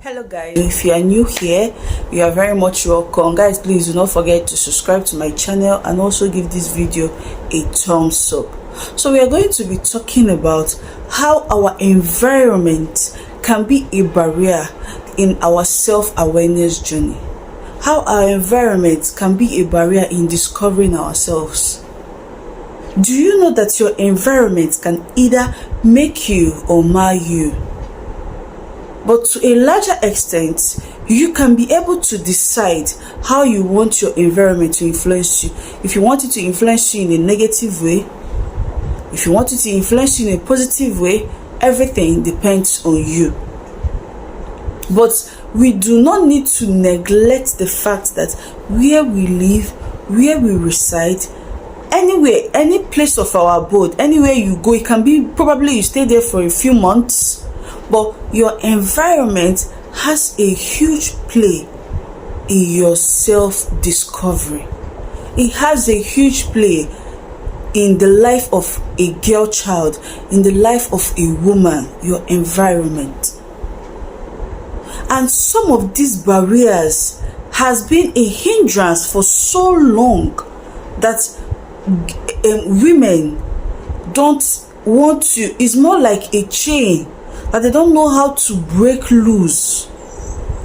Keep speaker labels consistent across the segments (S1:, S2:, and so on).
S1: Hello guys, if you are new here, you are very much welcome. Guys, please do not forget to subscribe to my channel and also give this video a thumbs up. So we are going to be talking about how our environment can be a barrier in our self-awareness journey. How our environment can be a barrier in discovering ourselves. Do you know that your environment can either make you or mar you? But to a larger extent, you can be able to decide how you want your environment to influence you. If you want it to influence you in a negative way, if you want it to influence you in a positive way, everything depends on you. But we do not need to neglect the fact that where we live, where we reside, anywhere, any place of our abode, anywhere you go, it can be probably you stay there for a few months, but your environment has a huge play in your self-discovery. It has a huge play in the life of a girl child, in the life of a woman, your environment. And some of these barriers has been a hindrance for so long that women don't want to. It's more like a chain that they don't know how to break loose.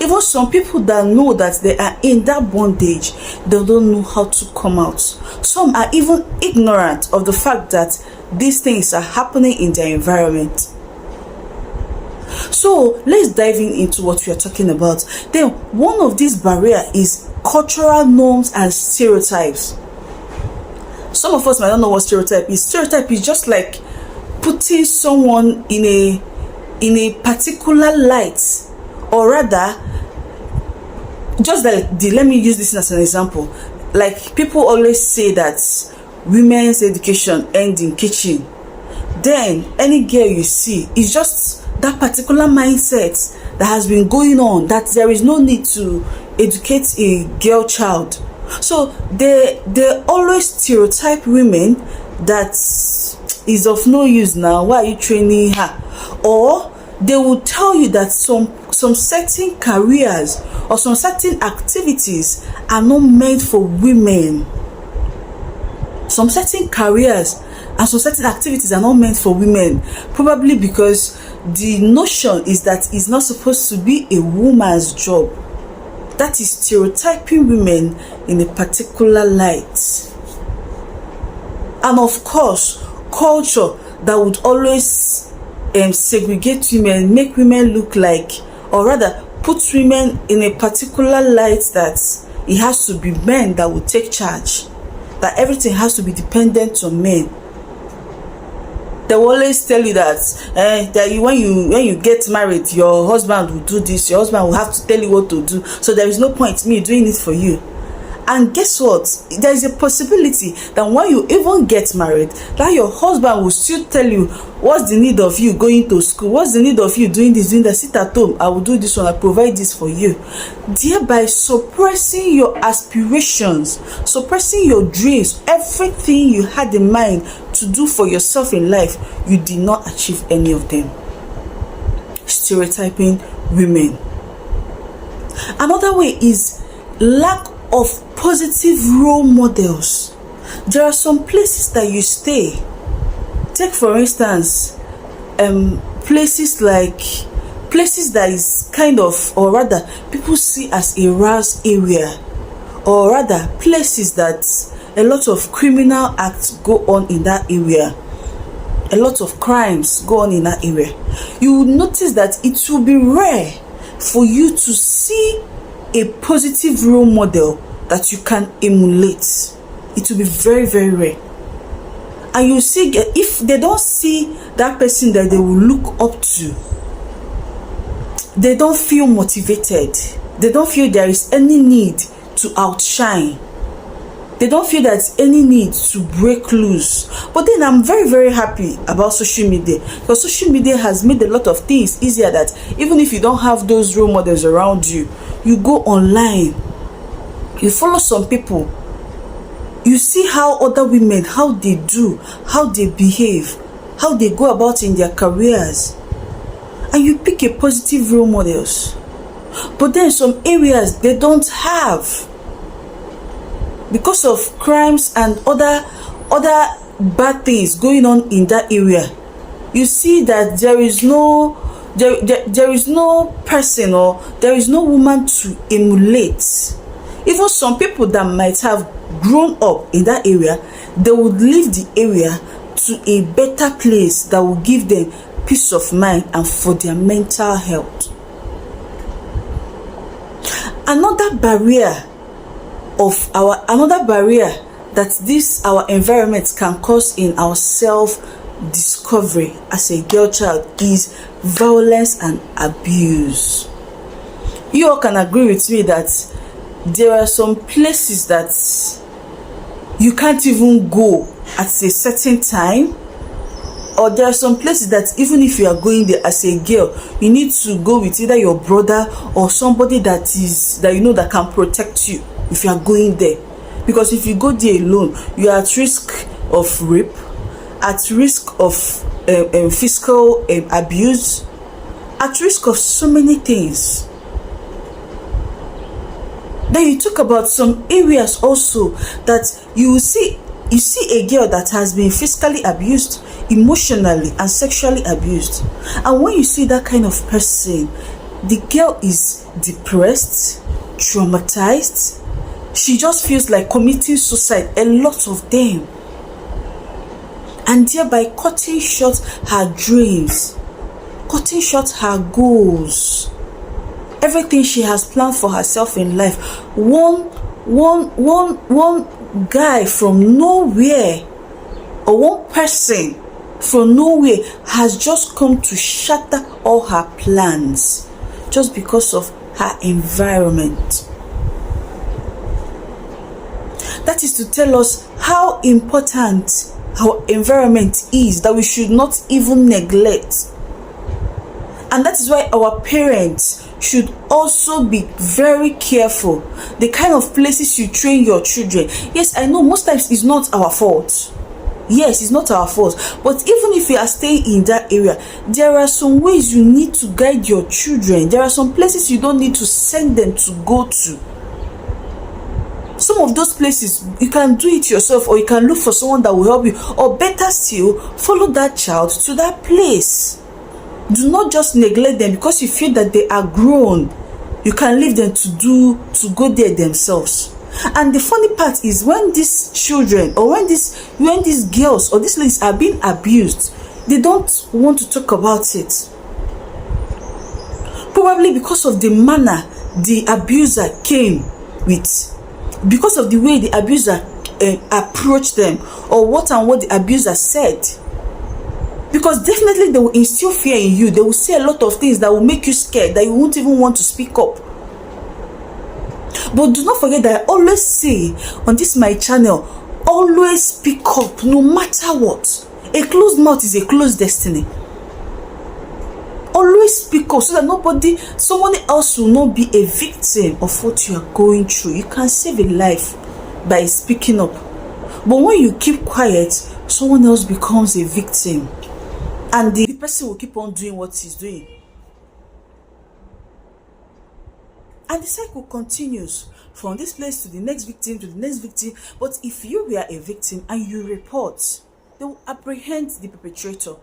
S1: Even some people that know that they are in that bondage, they don't know how to come out. Some are even ignorant of the fact that these things are happening in their environment. So let's dive into what we are talking about. Then one of these barriers is cultural norms and stereotypes. Some of us might not know what stereotype is. Stereotype is just like putting someone in a particular light, or rather, just like let me use this as an example. Like people always say that women's education ends in kitchen. Then any girl you see is just that particular mindset that has been going on, that there is no need to educate a girl child. So they always stereotype women that is of no use now. Why are you training her? Or they will tell you that some certain careers or some certain activities are not meant for women. Some certain careers and some certain activities are not meant for women, probably because the notion is that it's not supposed to be a woman's job. That is stereotyping women in a particular light. And of course, culture that would always segregate women, make women look like, or rather put women in a particular light that it has to be men that will take charge, that everything has to be dependent on men. They will always tell you that when you get married, your husband will do this, your husband will have to tell you what to do, so there is no point me doing it for you. And guess what? There is a possibility that when you even get married, that your husband will still tell you, what's the need of you going to school? What's the need of you doing this, doing that? Sit at home, I will do this one, I provide this for you. Thereby suppressing your aspirations, suppressing your dreams, everything you had in mind to do for yourself in life, you did not achieve any of them. Stereotyping women. Another way is lack of positive role models. There are some places that you stay. Take for instance, places that is kind of, or rather people see as a RAS area, or rather places that a lot of criminal acts go on in that area, a lot of crimes go on in that area. You will notice that it will be rare for you to see a positive role model that you can emulate. It will be very, very rare. And you see, if they don't see that person that they will look up to, they don't feel motivated. They don't feel there is any need to outshine. They don't feel there's any need to break loose. But then I'm very, very happy about social media, because social media has made a lot of things easier, that even if you don't have those role models around you, you go online, you follow some people, you see how other women, how they do, how they behave, how they go about in their careers, and you pick a positive role models. But then some areas they don't have, because of crimes and other bad things going on in that area. You see that there is no person, or there is no woman to emulate. Even some people that might have grown up in that area, they would leave the area to a better place that will give them peace of mind and for their mental health. Another barrier that this our environment can cause in our self discovery as a girl child is violence and abuse. You all can agree with me that there are some places that you can't even go at a certain time, or there are some places that even if you are going there as a girl, you need to go with either your brother or somebody that you know that can protect you if you are going there. Because if you go there alone, you are at risk of rape, at risk of physical abuse, at risk of so many things. Then you talk about some areas also that you see a girl that has been physically abused, emotionally and sexually abused. And when you see that kind of person, the girl is depressed, traumatized. She just feels like committing suicide, a lot of them. And thereby cutting short her dreams, cutting short her goals, everything she has planned for herself in life. One guy from nowhere, or one person from nowhere has just come to shatter all her plans just because of her environment. That is to tell us how important our environment is, that we should not even neglect. And that is why our parents should also be very careful the kind of places you train your children. Yes, I know most times it's not our fault. Yes, it's not our fault. But even if you are staying in that area, there are some ways you need to guide your children. There are some places you don't need to send them to go to. Some of those places you can do it yourself, or you can look for someone that will help you, or better still, follow that child to that place. Do not just neglect them because you feel that they are grown. You can leave them to go there themselves. And the funny part is, when these children, or when these girls or these ladies are being abused, they don't want to talk about it. Probably because of the manner the abuser came with, because of the way the abuser approached them, or what the abuser said. Because definitely they will instill fear in you. They will say a lot of things that will make you scared, that you won't even want to speak up. But do not forget that I always say on this my channel, always speak up no matter what. A closed mouth is a closed destiny. Always speak up so that someone else will not be a victim of what you are going through. You can save a life by speaking up. But when you keep quiet, someone else becomes a victim. And the person will keep on doing what he's doing. And the cycle continues from this place to the next victim, to the next victim. But if you were a victim and you report, they will apprehend the perpetrator.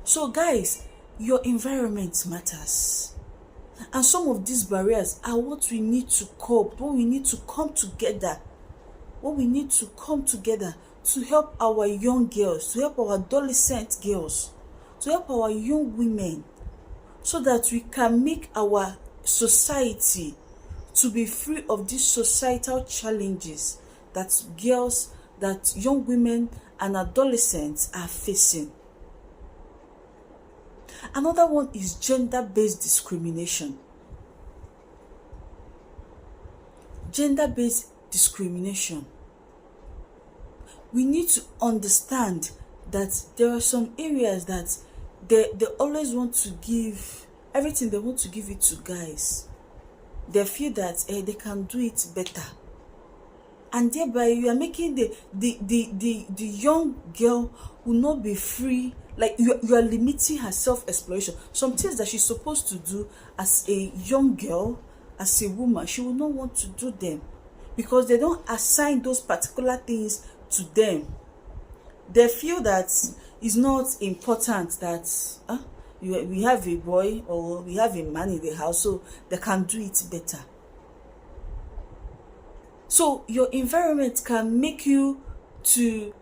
S1: So guys, your environment matters. And some of these barriers are what we need to cope, what we need to come together. What we need to come together to help our young girls, to help our adolescent girls, to help our young women, so that we can make our society to be free of these societal challenges that girls, that young women and adolescents are facing. Another one is gender-based discrimination. Gender-based discrimination. We need to understand that there are some areas that they always want to give everything, they want to give it to guys. They feel that they can do it better. and thereby you are making the young girl will not be free. Like you are limiting her self-exploration. Some things that she's supposed to do as a young girl, as a woman, she will not want to do them because they don't assign those particular things to them. They feel that it's not important that we have a boy or we have a man in the house, so they can do it better. So your environment can make you to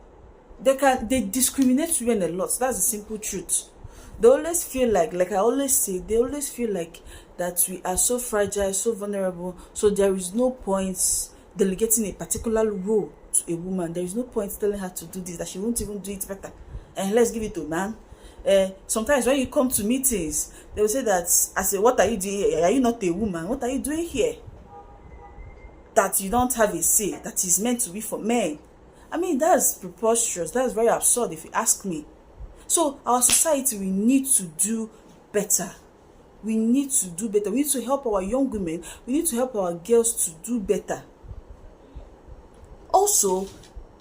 S1: they discriminate you a lot. That's the simple truth. They always feel like I always say, they always feel like that we are so fragile, so vulnerable, so there is no point delegating a particular role to a woman. There is no point telling her to do this, that she won't even do it better, and let's give it to a man. Sometimes when you come to meetings, they will say that, I say, what are you doing here? Are you not a woman? What are you doing here? That you don't have a say, that is meant to be for men. I mean, that's preposterous. That's very absurd if you ask me. So our society, we need to do better. We need to do better. We need to help our young women. We need to help our girls to do better. Also,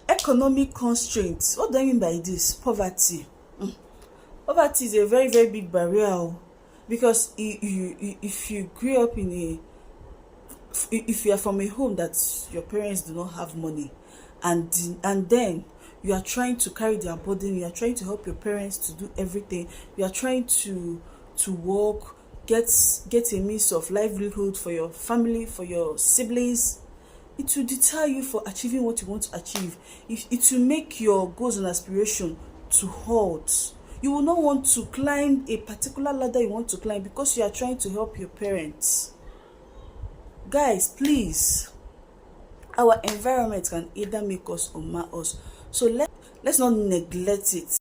S1: economic constraints. What do I mean by this? Poverty. Poverty is a very, very big barrier, because if you grew up in if you are from a home that your parents do not have money, and then you are trying to carry their burden, you are trying to help your parents to do everything, you are trying to work, get a means of livelihood for your family, for your siblings, it will deter you for achieving what you want to achieve. It will make your goals and aspiration to halt. You will not want to climb a particular ladder you want to climb because you are trying to help your parents. Guys, please, our environment can either make us or mar us. So let's not neglect it.